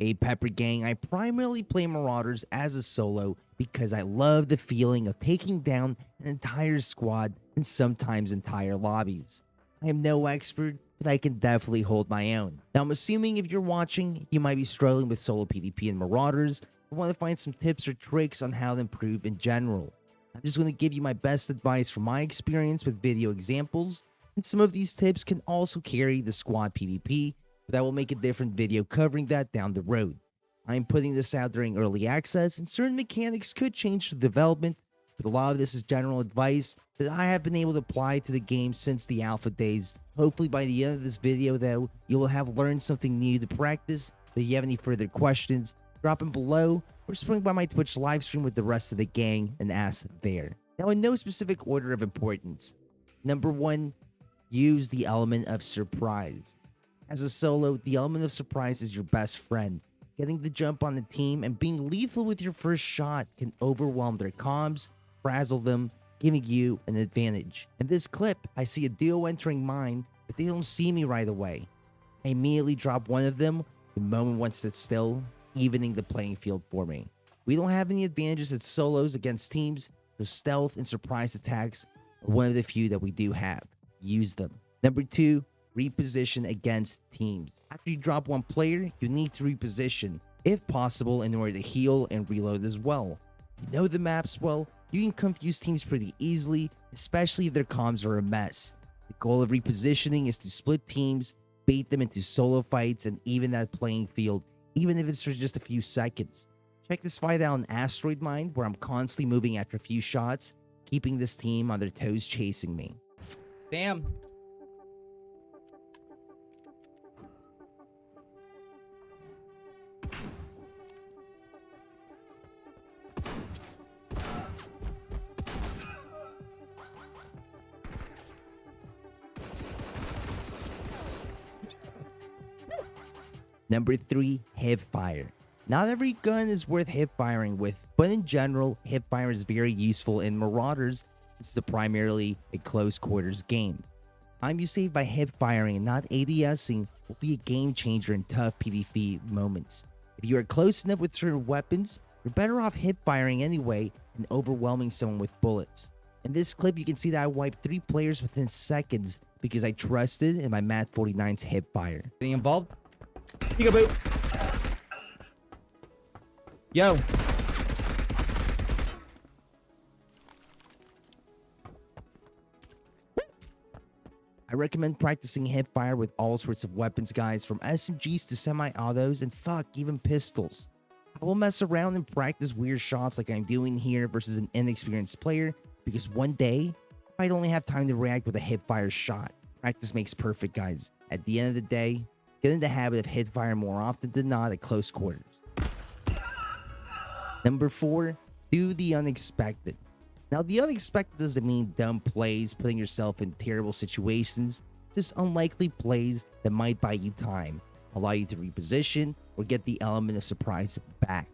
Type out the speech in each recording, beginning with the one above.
Hey Pepper Gang, I primarily play Marauders as a solo because I love the feeling of taking down an entire squad and sometimes entire lobbies. I am no expert, but I can definitely hold my own. Now I'm assuming if you're watching, you might be struggling with solo PvP and Marauders, and want to find some tips or tricks on how to improve in general. I'm just going to give you my best advice from my experience with video examples, and some of these tips can also carry the squad PvP, but I will make a different video covering that down the road. I am putting this out during early access, and certain mechanics could change the development, but a lot of this is general advice that I have been able to apply to the game since the alpha days. Hopefully by the end of this video though, you will have learned something new to practice. If you have any further questions, drop them below, or swing by my Twitch livestream with the rest of the gang and ask there. Now in no specific order of importance. Number 1, use the element of surprise. As a solo, the element of surprise is your best friend. Getting the jump on the team and being lethal with your first shot can overwhelm their comms, frazzle them, giving you an advantage. In this clip, I see a duo entering mine, but they don't see me right away. I immediately drop one of them the moment one stood still, evening the playing field for me. We don't have any advantages as solos against teams, so stealth and surprise attacks are one of the few that we do have. Use them. Number 2, reposition against teams. After you drop one player, you need to reposition, if possible, in order to heal and reload as well. If you know the maps well, you can confuse teams pretty easily, especially if their comms are a mess. The goal of repositioning is to split teams, bait them into solo fights, and even that playing field, even if it's for just a few seconds. Check this fight out in Asteroid Mine, where I'm constantly moving after a few shots, keeping this team on their toes chasing me. Damn. Number 3, Hipfire. Not every gun is worth hip-firing with, but in general, hip-fire is very useful in Marauders. This is primarily a close quarters game. Time you save by hip-firing and not ADSing will be a game changer in tough PvP moments. If you are close enough with certain weapons, you're better off hip-firing anyway than overwhelming someone with bullets. In this clip, you can see that I wiped 3 players within seconds because I trusted in my Mat 49's hip-fire. Getting involved? Peekaboo. Yo. I recommend practicing hipfire with all sorts of weapons, guys, from SMGs to semi-autos and fuck, even pistols. I will mess around and practice weird shots like I'm doing here versus an inexperienced player, because one day, I might only have time to react with a hipfire shot. Practice makes perfect, guys. At the end of the day, get in the habit of hipfire more often than not at close quarters. Number 4, do the unexpected. Now, the unexpected doesn't mean dumb plays, putting yourself in terrible situations, just unlikely plays that might buy you time, allow you to reposition, or get the element of surprise back.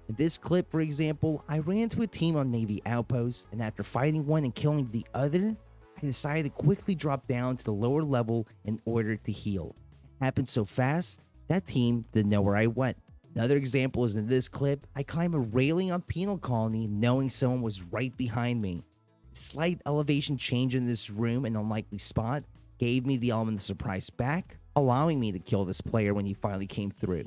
In this clip, for example, I ran into a team on Navy Outpost, and after fighting one and killing the other, I decided to quickly drop down to the lower level in order to heal. It happened so fast, that team didn't know where I went. Another example is in this clip, I climbed a railing on Penal Colony knowing someone was right behind me. A slight elevation change in this room, an unlikely spot, gave me the element of surprise back, allowing me to kill this player when he finally came through.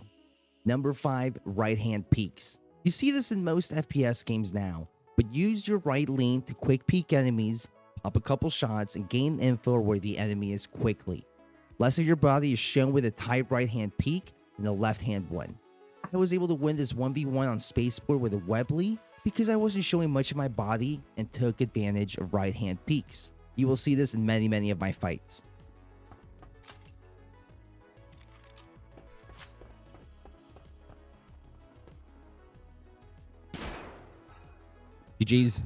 Number 5, right hand peeks. You see this in most FPS games now, but use your right lean to quick peek enemies, pop a couple shots, and gain info where the enemy is quickly. Less of your body is shown with a tight right hand peek than the left hand one. I was able to win this 1v1 on Spaceport with a Webley because I wasn't showing much of my body and took advantage of right hand peeks. You will see this in many of my fights. GG's.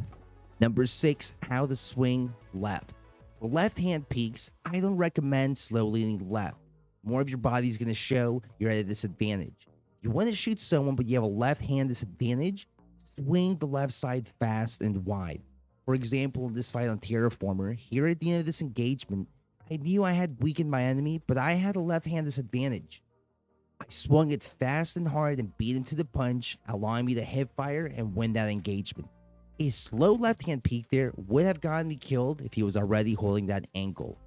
Number 6, how to swing left. For left hand peeks, I don't recommend slow leaning left. More of your body's going to show you're at a disadvantage. You want to shoot someone, but you have a left hand disadvantage, swing the left side fast and wide. For example, in this fight on Terraformer, here at the end of this engagement, I knew I had weakened my enemy, but I had a left hand disadvantage. I swung it fast and hard and beat him to the punch, allowing me to hip fire and win that engagement. A slow left hand peek there would have gotten me killed if he was already holding that angle.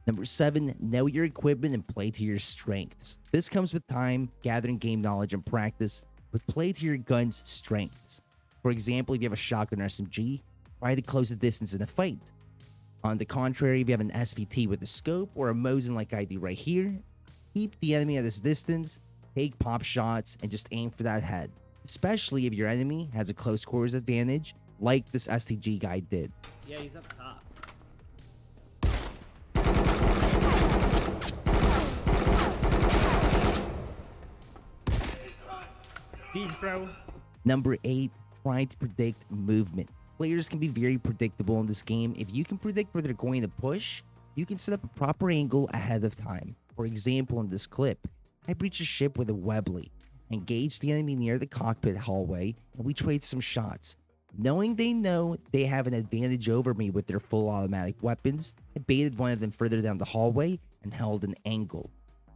Number 7, know your equipment and play to your strengths. This comes with time, gathering game knowledge and practice, but play to your gun's strengths. For example, if you have a shotgun or SMG, try to close the distance in a fight. On the contrary, if you have an SVT with a scope or a Mosin like I do right here, keep the enemy at this distance, take pop shots, and just aim for that head. Especially if your enemy has a close quarters advantage, like this STG guy did. Yeah, he's up top. Jeez, bro. Number 8, try to predict movement. Players can be very predictable in this game. If you can predict where they're going to push, you can set up a proper angle ahead of time. For example, in this clip, I breached a ship with a Webley, engaged the enemy near the cockpit hallway, and we traded some shots. Knowing they know they have an advantage over me with their full automatic weapons, I baited one of them further down the hallway and held an angle.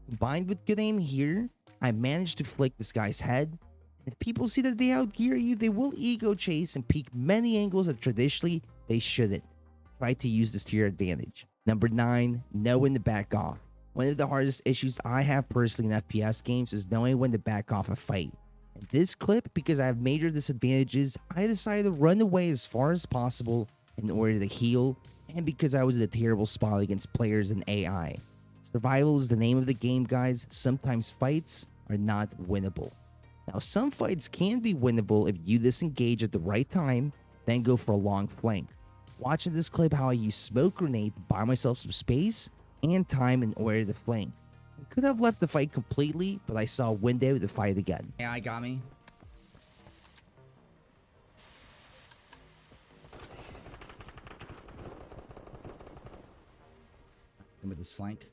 Combined with good aim here, I managed to flick this guy's head. If people see that they outgear you, they will ego chase and peek many angles that traditionally they shouldn't. Try to use this to your advantage. Number 9, know when to back off. One of the hardest issues I have personally in FPS games is knowing when to back off a fight. In this clip, because I have major disadvantages, I decided to run away as far as possible in order to heal, and because I was in a terrible spot against players and AI. Survival is the name of the game, guys. Sometimes fights are not winnable. Now, some fights can be winnable if you disengage at the right time, then go for a long flank. Watch in this clip how I use smoke grenade to buy myself some space and time in order to flank. I could have left the fight completely, but I saw a window to fight again. AI got me. And with this flank.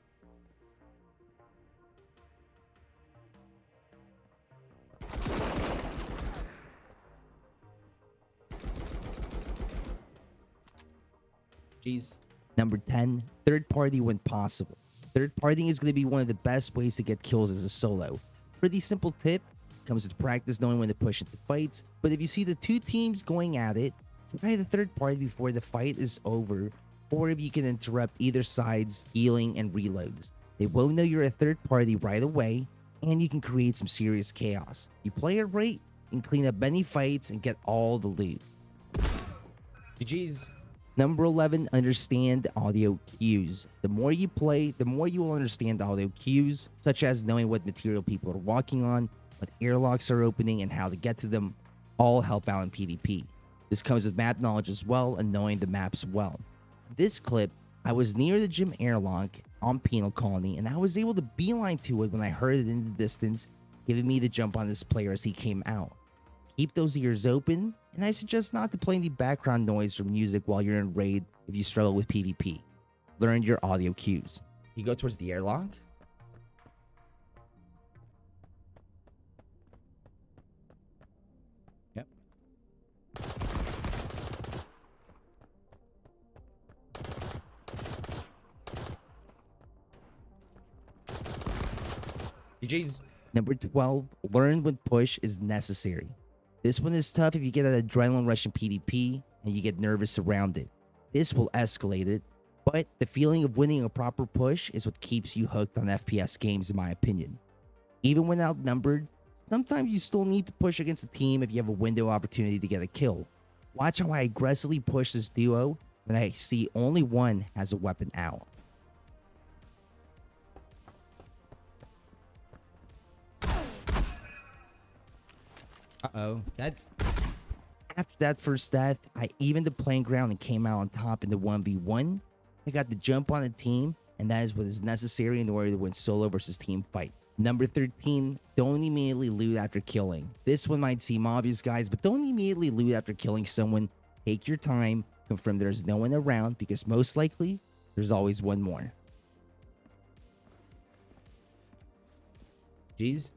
Jeez. Number 10, third party when possible. Third partying is going to be one of the best ways to get kills as a solo. Pretty simple tip, comes with practice knowing when to push into fights, but if you see the two teams going at it, try the third party before the fight is over, or if you can interrupt either side's healing and reloads. They won't know you're a third party right away, and you can create some serious chaos. You play it right, and clean up many fights and get all the loot. GG's. Number 11, understand audio cues. The more you play, the more you will understand audio cues, such as knowing what material people are walking on, what airlocks are opening, and how to get to them, all help out in PvP. This comes with map knowledge as well and knowing the maps well. This clip, I was near the gym airlock on Penal Colony, and I was able to beeline to it when I heard it in the distance, giving me the jump on this player as he came out. Keep those ears open, and I suggest not to play any background noise or music while you're in raid if you struggle with PvP. Learn your audio cues. You go towards the airlock? Yep. GG's. Number 12, learn when push is necessary. This one is tough if you get an adrenaline rush in PvP and you get nervous around it. This will escalate it, but the feeling of winning a proper push is what keeps you hooked on FPS games in my opinion. Even when outnumbered, sometimes you still need to push against a team if you have a window opportunity to get a kill. Watch how I aggressively push this duo when I see only one has a weapon out. Uh-oh. That... After that first death, I evened the playing ground and came out on top in the 1v1. I got the jump on the team, and that is what is necessary in order to win solo versus team fights. Number 13, don't immediately loot after killing. This one might seem obvious, guys, but don't immediately loot after killing someone. Take your time, confirm there's no one around, because most likely, there's always one more. Jeez.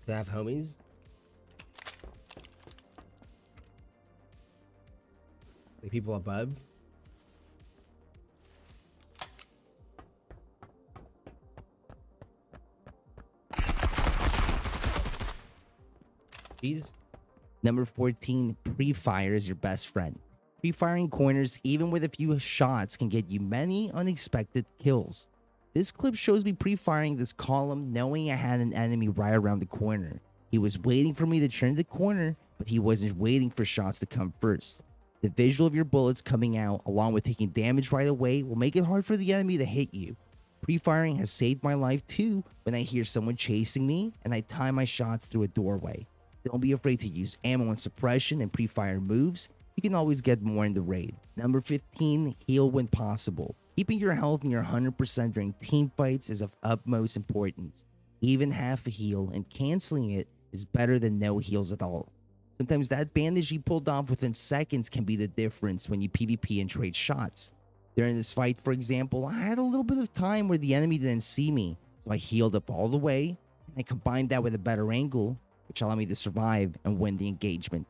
Do I have homies? Like people above? Jeez. Number 14, PreFire is your best friend. Pre-firing corners, even with a few shots, can get you many unexpected kills. This clip shows me pre-firing this column knowing I had an enemy right around the corner. He was waiting for me to turn the corner, but he wasn't waiting for shots to come first. The visual of your bullets coming out, along with taking damage right away, will make it hard for the enemy to hit you. Pre-firing has saved my life too when I hear someone chasing me and I time my shots through a doorway. Don't be afraid to use ammo and suppression and pre-fire moves. You can always get more in the raid. Number 15, heal when possible. Keeping your health near 100% during team fights is of utmost importance. Even half a heal and canceling it is better than no heals at all. Sometimes that bandage you pulled off within seconds can be the difference when you PvP and trade shots. During this fight, for example, I had a little bit of time where the enemy didn't see me, so I healed up all the way, and I combined that with a better angle, which allowed me to survive and win the engagement.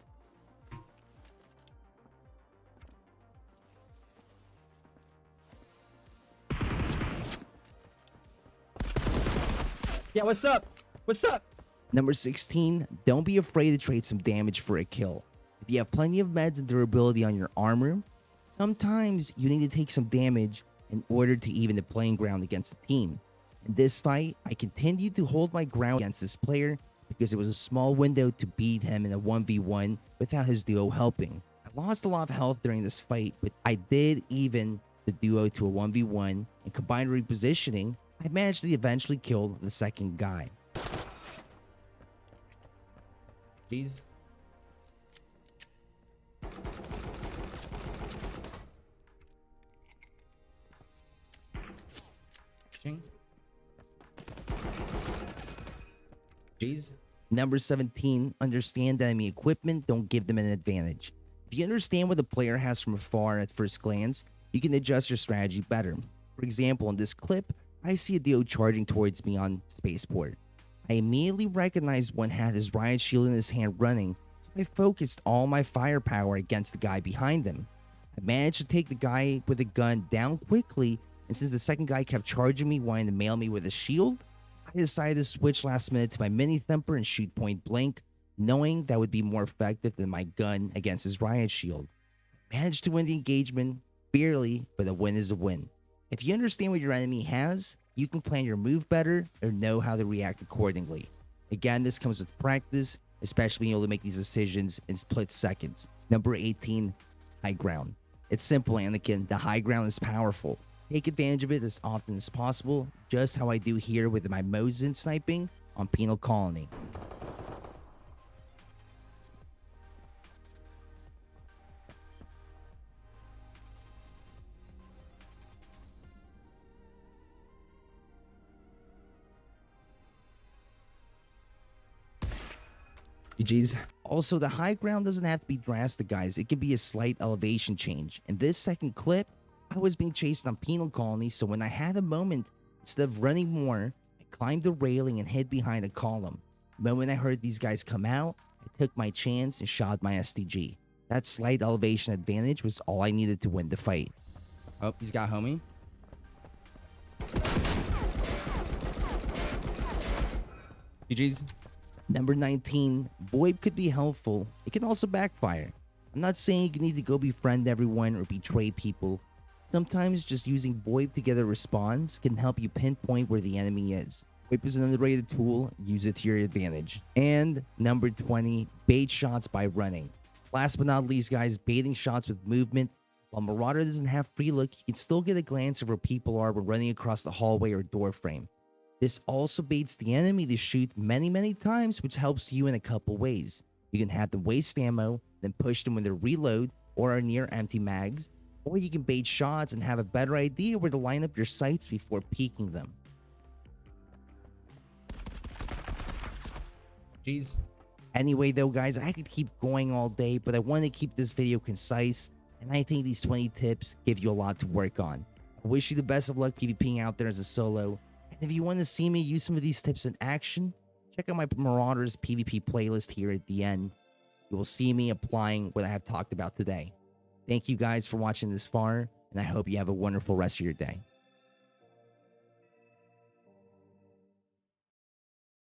Yeah, what's up? What's up? Number 16, don't be afraid to trade some damage for a kill. If you have plenty of meds and durability on your armor, sometimes you need to take some damage in order to even the playing ground against the team. In this fight, I continued to hold my ground against this player because it was a small window to beat him in a 1v1 without his duo helping. I lost a lot of health during this fight, but I did even the duo to a 1v1 and combined repositioning, I managed to eventually kill the second guy. Jeez. Jeez. Number 17, understand enemy equipment, don't give them an advantage. If you understand what the player has from afar at first glance, you can adjust your strategy better. For example, in this clip, I see a duo charging towards me on spaceport. I immediately recognized one had his riot shield in his hand running, so I focused all my firepower against the guy behind them. I managed to take the guy with the gun down quickly, and since the second guy kept charging me, wanting to mail me with a shield, I decided to switch last minute to my mini thumper and shoot point blank, knowing that would be more effective than my gun against his riot shield. I managed to win the engagement, barely, but a win is a win. If you understand what your enemy has, you can plan your move better or know how to react accordingly. Again, this comes with practice, especially being able to make these decisions in split seconds. Number 18, high ground. It's simple, Anakin. The high ground is powerful. Take advantage of it as often as possible, just how I do here with my Mosin sniping on Penal Colony. GG's. Also, the high ground doesn't have to be drastic, guys. It can be a slight elevation change. In this second clip, I was being chased on Penal Colony, so when I had a moment, instead of running more, I climbed the railing and hid behind a column. The moment I heard these guys come out, I took my chance and shot my STG. That slight elevation advantage was all I needed to win the fight. Oh, he's got homie. GG's. Number 19, VoIP could be helpful. It can also backfire. I'm not saying you need to go befriend everyone or betray people. Sometimes just using VoIP to get a response can help you pinpoint where the enemy is. VoIP is an underrated tool. Use it to your advantage. And number 20, bait shots by running. Last but not least, guys, baiting shots with movement. While Marauder doesn't have free look, you can still get a glance of where people are when running across the hallway or door frame. This also baits the enemy to shoot many times, which helps you in a couple ways. You can have them waste ammo, then push them when they reload or are near empty mags, or you can bait shots and have a better idea where to line up your sights before peeking them. Jeez. Anyway though, guys, I could keep going all day, but I want to keep this video concise, and I think these 20 tips give you a lot to work on. I wish you the best of luck PvPing out there as a solo. And if you want to see me use some of these tips in action, check out my Marauders PvP playlist here at the end. You will see me applying what I have talked about today. Thank you guys for watching this far, and I hope you have a wonderful rest of your day.